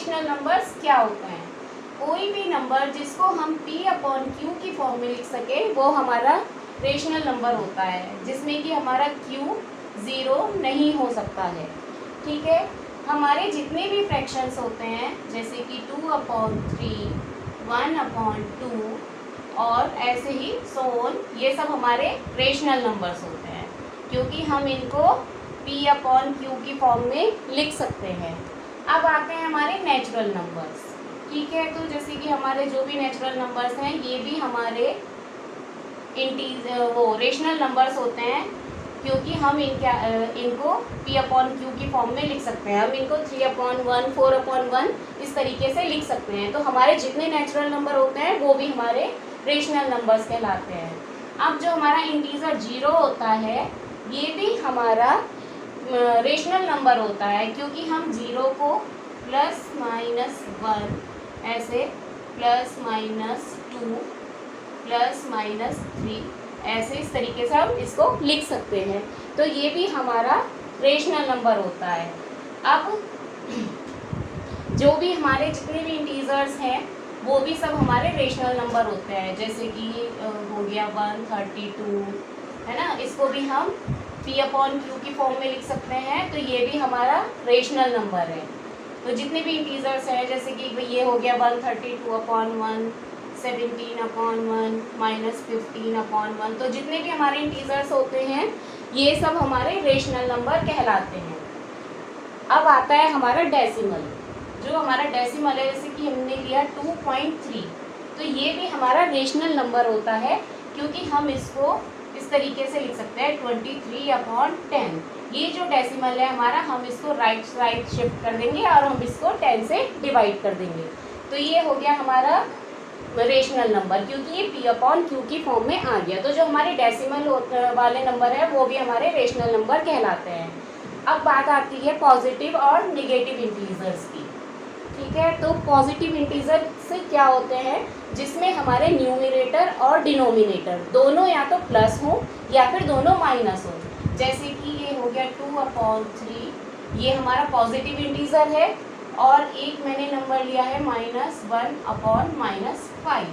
Rational numbers क्या होते हैं? कोई भी नंबर जिसको हम p/q की फॉर्म में लिख सके वो हमारा रेशनल नंबर होता है, जिसमें कि हमारा q 0 नहीं हो सकता है। ठीक है, हमारे जितने भी फ्रैक्शंस होते हैं जैसे कि 2/3, 1/2 और ऐसे ही सो ऑन, ये सब हमारे रेशनल नंबर्स होते हैं क्योंकि हम इनको p/q की फॉर्म में लिख सकते हैं। अब आते हैं हमारे नेचुरल नंबर्स। ठीक है, तो जैसे कि हमारे जो भी नेचुरल नंबर्स हैं ये भी हमारे रेशनल नंबर्स होते हैं क्योंकि हम इनको p/q की फॉर्म में लिख सकते हैं। हम इनको 3/1, 4/1 इस तरीके से लिख सकते हैं। तो हमारे जितने नेचुरल नंबर होते हैं वो भी हमारे रेशनल नंबर्स कहलाते हैं। अब जो हमारा इंटीजर 0 होता है ये भी हमारा रेशनल नंबर होता है क्योंकि हम 0 को +-1 ऐसे +-2 +-3 ऐसे इस तरीके से हम इसको लिख सकते हैं। तो ये भी हमारा रेशनल नंबर होता है। अब जो भी हमारे जितने भी इंटीजर्स हैं वो भी सब हमारे रेशनल नंबर होते हैं। जैसे कि हो गया 132 है ना, इसको भी हम p/q की फॉर्म में लिख सकते हैं। तो ये भी हमारा रेशनल नंबर है। तो जितने भी इंटीजर्स हैं जैसे कि ये हो गया 132/1, 17/1, -15/1, तो जितने भी हमारे इंटीजर्स होते हैं ये सब हमारे रेशनल नंबर कहलाते हैं। अब आता है हमारा डेसिमल। जो हमारा डेसिमल है जैसे कि हमने लिया 2.3, तो ये भी हमारा रेशनल नंबर होता है क्योंकि हम इसको इस तरीके से लिख सकते हैं 23/10। ये जो डेसिमल है हमारा, हम इसको राइट साइड शिफ्ट कर देंगे और हम इसको 10 से डिवाइड कर देंगे। तो ये हो गया हमारा रेशनल नंबर क्योंकि ये p/q की फॉर्म में आ गया। तो जो हमारे डेसिमल वाले नंबर है वो भी हमारे रेशनल नंबर कहलाते हैं। अब बात आती है पॉजिटिव और निगेटिव इंटीजर्स की। ठीक है, तो पॉजिटिव इंटीजर से क्या होते हैं जिसमें हमारे न्यूमरेटर और डिनोमिनेटर दोनों या तो प्लस हो या फिर दोनों माइनस हो। जैसे कि ये हो गया 2/3, ये हमारा पॉजिटिव इंटीजर है और एक मैंने नंबर लिया है -1/-5,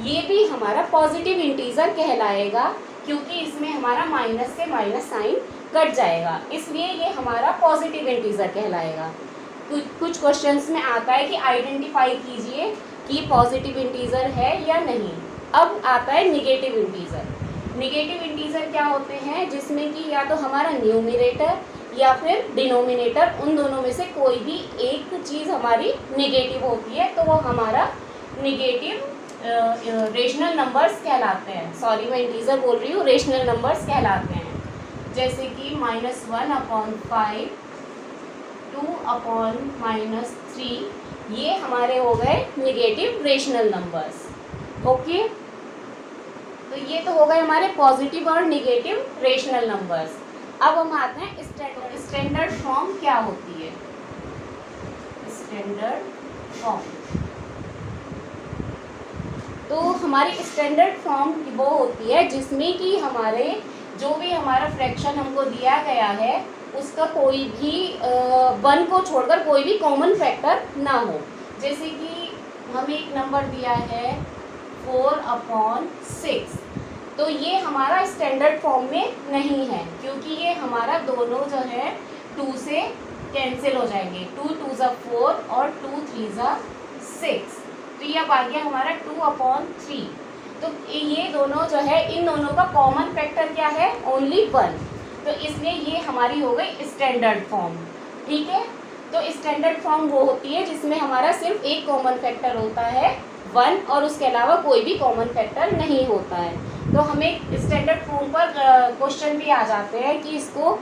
ये भी हमारा पॉजिटिव इंटीजर कहलाएगा क्योंकि इसमें हमारा माइनस से माइनस साइन कट जाएगा, इसलिए ये हमारा पॉजिटिव इंटीजर कहलाएगा। कुछ क्वेश्चंस में आता है कि आइडेंटिफाई कीजिए कि पॉजिटिव इंटीजर है या नहीं। अब आता है निगेटिव इंटीजर। निगेटिव इंटीजर क्या होते हैं जिसमें कि या तो हमारा न्यूमरेटर या फिर डिनोमिनेटर, उन दोनों में से कोई भी एक चीज़ हमारी नेगेटिव होती है तो वो हमारा निगेटिव रेशनल नंबर्स कहलाते हैं। सॉरी, मैं इंटीजर बोल रही हूँ, रेशनल नंबर्स कहलाते हैं। जैसे कि -1/5, 2/-3, ये हमारे हो गए निगेटिव रेशनल नंबर्स। ओके, तो ये तो हो गए हमारे पॉजिटिव और निगेटिव रेशनल नंबर्स। अब हम आते हैं स्टैंडर्ड फॉर्म क्या होती है। स्टैंडर्ड फॉर्म, तो हमारी स्टैंडर्ड फॉर्म वो होती है जिसमें कि हमारे जो भी हमारा फ्रैक्शन हमको दिया गया है उसका कोई भी 1 को छोड़कर कोई भी कॉमन फैक्टर ना हो। जैसे कि हमें एक नंबर दिया है 4/6, तो ये हमारा स्टैंडर्ड फॉर्म में नहीं है क्योंकि ये हमारा दोनों जो है 2 से कैंसिल हो जाएंगे। 2 2 4 और 2 3 6, तो ये अब आ गया हमारा 2/3। तो ये दोनों जो है, इन दोनों का कॉमन फैक्टर क्या है? ओनली 1। तो इसलिए ये हमारी हो गई स्टैंडर्ड फॉर्म। ठीक है, तो स्टैंडर्ड फॉर्म वो होती है जिसमें हमारा सिर्फ एक कॉमन फैक्टर होता है 1 और उसके अलावा कोई भी कॉमन फैक्टर नहीं होता है। तो हमें स्टैंडर्ड फॉर्म पर क्वेश्चन भी आ जाते हैं कि इसको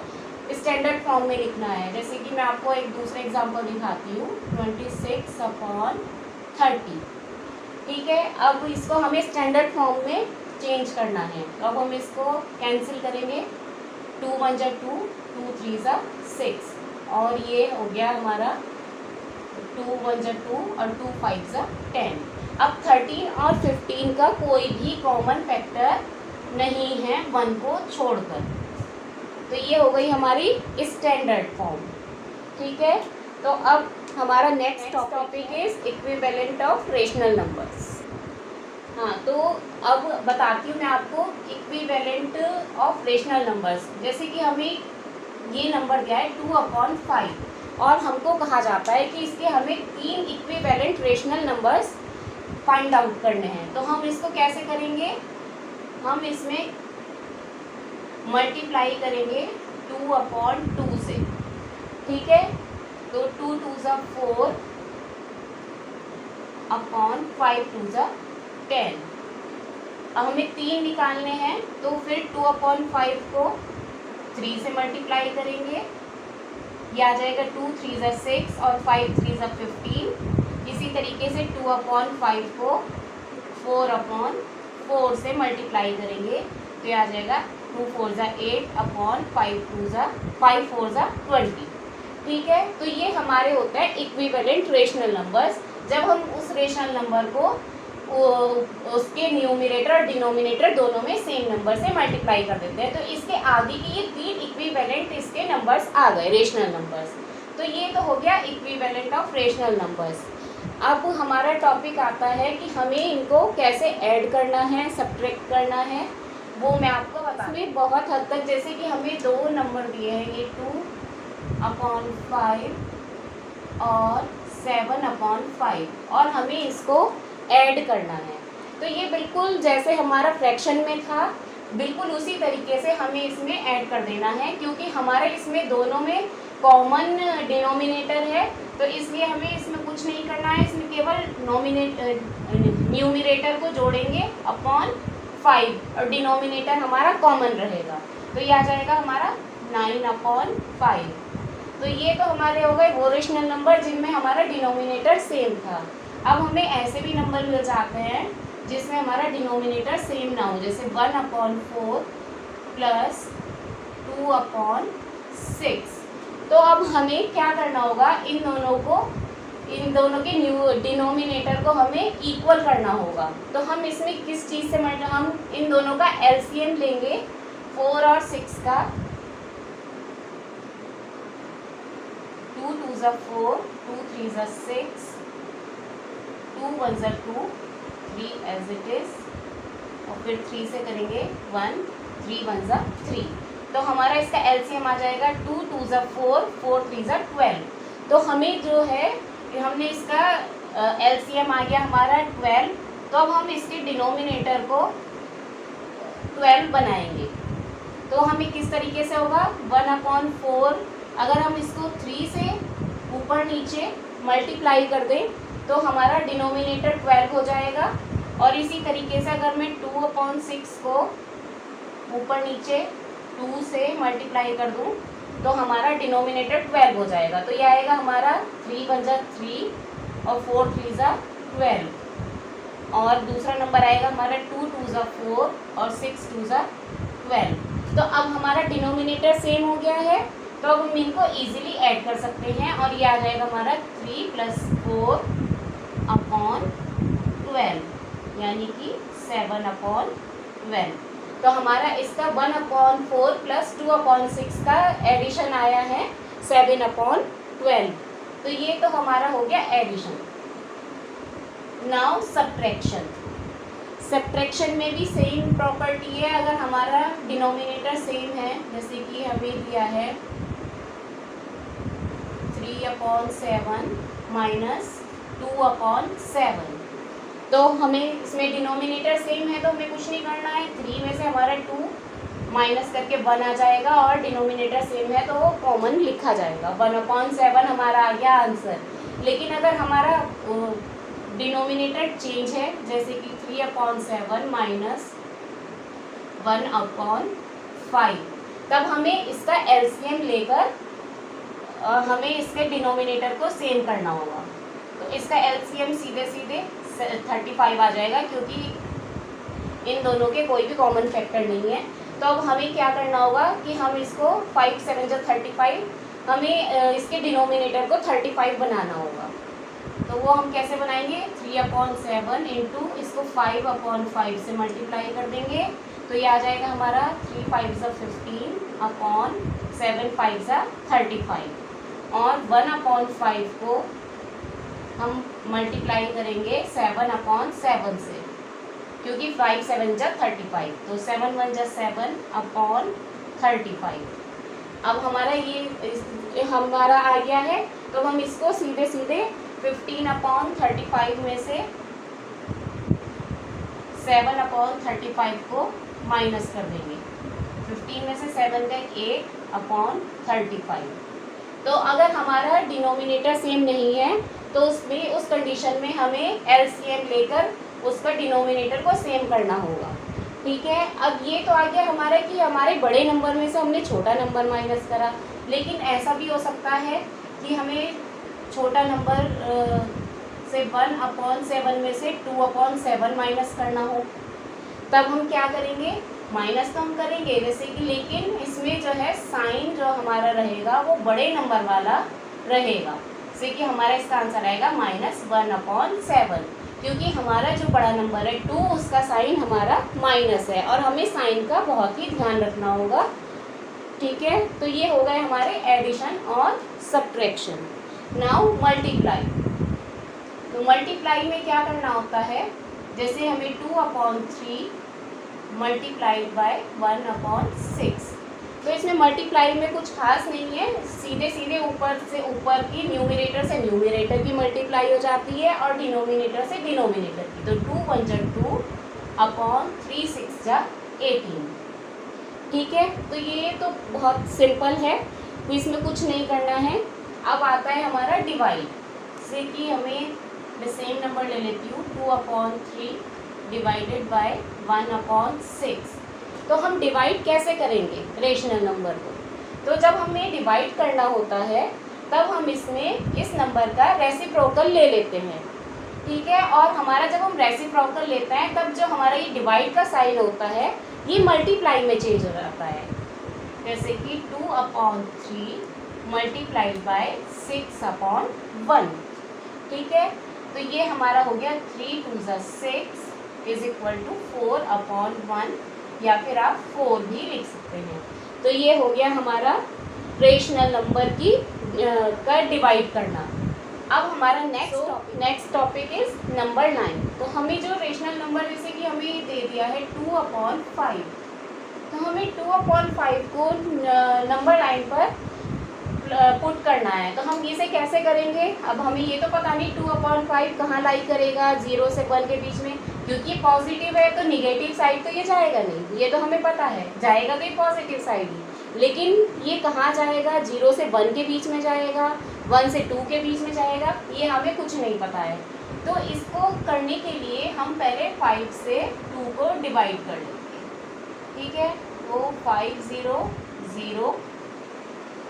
स्टैंडर्ड फॉर्म में लिखना है। जैसे कि मैं आपको एक दूसरा एग्जांपल दिखाती हूँ, 26/30। ठीक है, अब इसको हमें स्टैंडर्ड फॉर्म में चेंज करना है। तो अब हम इसको कैंसिल करेंगे, 2 1 2, 2 3 6, और ये हो गया हमारा 2 1 2 और 2 5 10। अब 13 और 15 का कोई भी कॉमन फैक्टर नहीं है 1 को छोड़कर, तो ये हो गई हमारी स्टैंडर्ड फॉर्म। ठीक है, तो अब हमारा next topic is equivalent of rational numbers. हाँ, तो अब बताती हूँ मैं आपको इक्विवेलेंट ऑफ रेशनल नंबर्स। जैसे कि हमें ये नंबर दिया है 2/5 और हमको कहा जाता है कि इसके हमें 3 equivalent rational numbers find out करने हैं। तो हम इसको कैसे करेंगे, हम इसमें मल्टीप्लाई करेंगे 2/2 से, ठीक है। तो 2 2 ज़ा 4 अपॉन 5 2 ज़ा 10। अब हमें 3 निकालने हैं, तो फिर 2/5 को 3 से मल्टीप्लाई करेंगे, ये आ जाएगा 2 3 ज़ा 6 और 5 3 ज़ा 15। इसी तरीके से 2/5 को 4/4 से मल्टीप्लाई करेंगे, तो ये आ जाएगा 2 4 ज़ा 8 अपॉन 5 4 ज़ा 20, ठीक है। तो ये हमारे होता है इक्विवेलेंट रेशनल नंबर्स, जब हम उस रेशनल नंबर को उसके न्यूमरेटर और डिनोमिनेटर दोनों में सेम नंबर से मल्टीप्लाई कर देते हैं। तो इसके आगे की ये 3 इक्विवेलेंट इसके नंबर्स आ गए, रेशनल नंबर्स। तो ये तो हो गया इक्विवेलेंट ऑफ रेशनल नंबर्स। अब हमारा टॉपिक आता है कि हमें इनको कैसे ऐड करना है, सब्ट्रैक्ट करना है, वो मैं आपको बता। इसमें बहुत हद तक, जैसे कि हमें 2 नंबर दिए हैं, ये 2/5 और 7/5, और हमें इसको ऐड करना है। तो ये बिल्कुल जैसे हमारा फ्रैक्शन में था, बिल्कुल उसी तरीके से हमें इसमें ऐड कर देना है, क्योंकि हमारे इसमें दोनों में कॉमन डिनोमिनेटर है। तो इसलिए हमें इसमें कुछ नहीं करना है, इसमें केवल न्यूमरेटर को जोड़ेंगे अपॉन 5 और डिनोमिनेटर हमारा कॉमन रहेगा। तो ये आ जाएगा हमारा 9/5। तो ये तो हमारे हो गए वो रेशनल नंबर जिनमें हमारा डिनोमिनेटर सेम था। अब हमें ऐसे भी नंबर मिल जाते हैं जिसमें हमारा डिनोमिनेटर सेम ना हो, जैसे 1/4 प्लस 2/6। तो अब हमें क्या करना होगा, इन दोनों के डिनोमिनेटर को हमें इक्वल करना होगा। तो हम इसमें किस चीज़ से हम इन दोनों का एलसीएम लेंगे, 4 और 6 का। 2 2 ज़ा 4, 2 3 ज़ा 6, 2 1 ज़ा 2, 3 एज इट इज़, और फिर 3 से करेंगे 1, 3 1 ज़ा 3। तो हमारा इसका एलसीएम आ जाएगा 2 2 ज़ा 4, 4 3 ज़ा 12। तो हमें जो है, हमने इसका एलसीएम आ गया हमारा 12। तो अब हम इसके डिनोमिनेटर को 12 बनाएंगे। तो हमें किस तरीके से होगा, 1/4, अगर हम इसको 3 से ऊपर नीचे मल्टीप्लाई कर दें तो हमारा डिनोमिनेटर 12 हो जाएगा। और इसी तरीके से अगर मैं 2/6 को ऊपर नीचे 2 से मल्टीप्लाई कर दूं तो हमारा डिनोमिनेटर 12 हो जाएगा। तो ये आएगा हमारा 3 1 ज़ा 3 और 4 3 ज़ा 12। और दूसरा नंबर आएगा हमारा 2 2 ज़ा 4 और 6 2 ज़ा 12। तो अब हमारा डिनोमिनेटर सेम हो गया है, तो अब हम इनको इजीली ऐड कर सकते हैं, और ये आ जाएगा हमारा 3 + 4/12, यानी कि 7/12। तो हमारा इसका 1/4 प्लस 2/6 का एडिशन आया है 7/12। तो ये तो हमारा हो गया एडिशन। Now subtraction. सब्ट्रैक्शन में भी सेम प्रॉपर्टी है। अगर हमारा डिनोमिनेटर सेम है, जैसे कि हमें दिया है 3/7 माइनस 2/7, तो हमें इसमें डिनोमिनेटर सेम है तो हमें कुछ नहीं करना है। 3 में से हमारा 2 माइनस करके 1 आ जाएगा, और डिनोमिनेटर सेम है तो वो कॉमन लिखा जाएगा। 1/7 हमारा आ गया आंसर। लेकिन अगर हमारा डिनोमिनेटर चेंज है, जैसे कि 3/7 माइनस 1/5, तब हमें इसका एलसीएम लेकर हमें इसके डिनोमिनेटर को सेम करना होगा। तो इसका एलसीएम सीधे सीधे 35 आ जाएगा, क्योंकि इन दोनों के कोई भी कॉमन फैक्टर नहीं है। तो अब हमें क्या करना होगा कि हम इसको 5 7 ज़ा 35, हमें इसके डिनोमिनेटर को 35 बनाना होगा। तो वो हम कैसे बनाएंगे, 3/7 इंटू इसको 5/5 से मल्टीप्लाई कर देंगे। तो ये आ जाएगा हमारा 3 5 ज़ा 15 अपॉन 7 5 ज़ा 35, और 1/5 को हम मल्टीप्लाई करेंगे 7/7 से, क्योंकि 5 7 जा 35, तो 7 1 जा 7/35। अब हमारा ये हमारा आ गया है, तो हम इसको सीधे सीधे 15/35 में से 7/35 को माइनस कर देंगे। 15 में से 7 गए 8/35। तो अगर हमारा डिनोमिनेटर सेम नहीं है तो उसमें उस कंडीशन में हमें एलसीएम लेकर उसका डिनोमिनेटर को सेम करना होगा। ठीक है, अब ये तो आ गया हमारा कि हमारे बड़े नंबर में से हमने छोटा नंबर माइनस करा, लेकिन ऐसा भी हो सकता है कि हमें छोटा नंबर से 1/7 में से 2/7 माइनस करना हो। तब हम क्या करेंगे, माइनस तो हम करेंगे जैसे कि, लेकिन इसमें जो है साइन जो हमारा रहेगा वो बड़े नंबर वाला रहेगा, जैसे कि हमारा इसका आंसर आएगा -1/7, क्योंकि हमारा जो बड़ा नंबर है 2 उसका साइन हमारा माइनस है और हमें साइन का बहुत ही ध्यान रखना होगा। ठीक है, तो ये हो गए हमारे एडिशन और सब्ट्रैक्शन। Now multiply. तो मल्टीप्लाई में क्या करना होता है, जैसे हमें 2/3 मल्टीप्लाइड बाय 1/6। तो इसमें मल्टीप्लाई में कुछ खास नहीं है, सीधे सीधे ऊपर से ऊपर की न्यूमिनेटर से न्यूमिनेटर की मल्टीप्लाई हो जाती है और डिनोमिनेटर से डिनोमिनेटर की। तो 2 1 जा 2/3 6 जा 18। ठीक है, तो ये तो बहुत सिंपल है, तो इसमें कुछ नहीं करना है। अब आता है हमारा डिवाइड, जैसे कि हमें मैं सेम नंबर ले लेती हूँ 2/3 डिवाइडेड बाय 1/6। तो हम डिवाइड कैसे करेंगे रेशनल नंबर को, तो जब हमें डिवाइड करना होता है तब हम इसमें इस नंबर का रेसिप्रोकल ले लेते हैं। ठीक है, और हमारा जब हम रेसिप्रोकल लेते हैं तब जो हमारा ये डिवाइड का साइन होता है ये मल्टीप्लाई में चेंज हो जाता है, जैसे कि 2/3 मल्टीप्लाइड बाय 6/1। ठीक है, तो ये हमारा हो गया 3 2 जा 6 = 4/1, या फिर आप 4 भी लिख सकते हैं। तो ये हो गया हमारा रेशनल नंबर की का डिवाइड करना। अब हमारा next topic is number line. तो हमें जो रेशनल नंबर जैसे कि हमें दे दिया है 2/5, तो हमें 2/5 को नंबर लाइन पर पुट करना है। तो हम इसे कैसे करेंगे, अब हमें ये तो पता नहीं 2/5 कहाँ लाई करेगा 0 से 1 के बीच में, क्योंकि पॉजिटिव है तो निगेटिव साइड तो ये जाएगा नहीं, ये तो हमें पता है, जाएगा तो ये पॉजिटिव साइड ही, लेकिन ये कहाँ जाएगा, 0 से 1 के बीच में जाएगा, 1 से 2 के बीच में जाएगा, ये हमें कुछ नहीं पता है। तो इसको करने के लिए हम पहले 5 से 2 को डिवाइड कर लेंगे। ठीक है, तो 5 0 0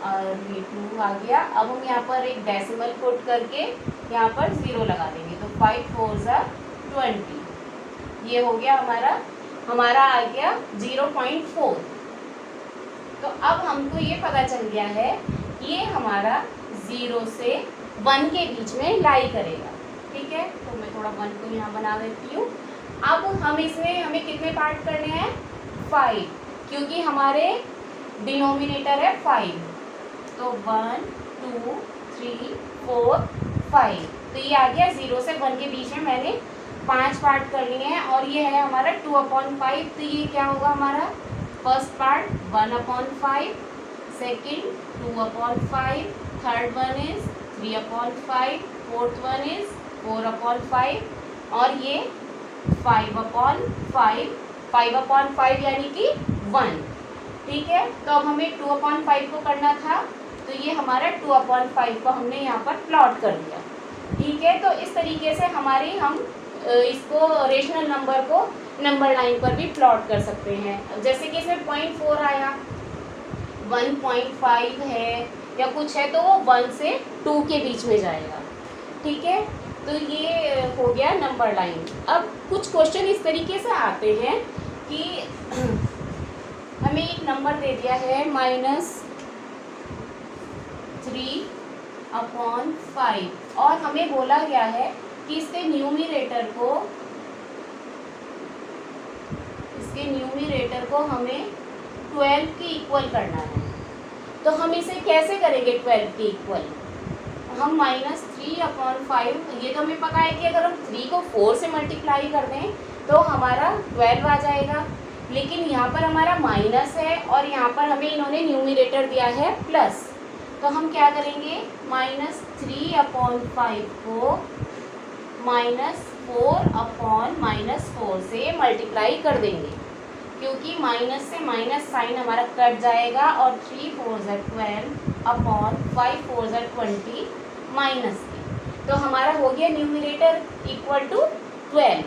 और ये 2 आ गया। अब हम यहाँ पर एक डेसिमल पुट करके यहाँ पर 0 लगा देंगे, तो 5 4 जा 20, ये हो गया हमारा आ गया 0.4। तो अब हमको ये पता चल गया है ये हमारा 0 से 1 के बीच में लाई करेगा। ठीक है, तो मैं थोड़ा 1 को यहाँ बना देती हूँ। अब हम इसमें हमें कितने पार्ट करने हैं, 5, क्योंकि हमारे डिनोमिनेटर है 5, तो 1 2 3 4 5। तो ये आ गया 0 से 1 के बीच में मैंने 5 पार्ट कर लिए हैं, और ये है हमारा 2/5। तो ये क्या होगा हमारा, first part 1/5, second 2/5, third one is 3/5, fourth one is 4/5, और ये 5/5, 5/5 यानी कि 1। ठीक है, तो अब हमें 2/5 को करना था, तो ये हमारा 2/5 को हमने यहाँ पर प्लॉट कर दिया। ठीक है, तो इस तरीके से हम इसको रेशनल नंबर को नंबर लाइन पर भी प्लॉट कर सकते हैं। जैसे कि इसमें 0.4 आया, 1.5 है या कुछ है, तो वो 1 से 2 के बीच में जाएगा। ठीक है, तो ये हो गया नंबर लाइन। अब कुछ क्वेश्चन इस तरीके से आते हैं कि हमें एक नंबर दे दिया है -3/5, और हमें बोला गया है कि इसके न्यूमिरेटर को हमें 12 के इक्वल करना है। तो हम इसे कैसे करेंगे 12 के इक्वल, हम -3 3/5, ये तो हमें पता है कि अगर हम 3 को 4 से मल्टीप्लाई कर दें तो हमारा 12 आ जाएगा, लेकिन यहाँ पर हमारा माइनस है और यहाँ पर हमें इन्होंने न्यूमरेटर दिया है प्लस, तो हम क्या करेंगे, -3/5 को -4/-4 से मल्टीप्लाई कर देंगे, क्योंकि माइनस से माइनस साइन हमारा कट जाएगा और 3×4=12/5×4=20 माइनस के, तो हमारा हो गया न्यूमरेटर इक्वल टू 12।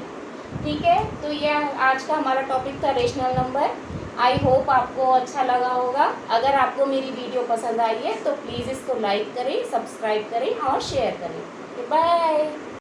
ठीक है, तो यह आज का हमारा टॉपिक था रेशनल नंबर। आई होप आपको अच्छा लगा होगा। अगर आपको मेरी वीडियो पसंद आई है तो प्लीज़ इसको लाइक करें, सब्सक्राइब करें और शेयर करें। बाय।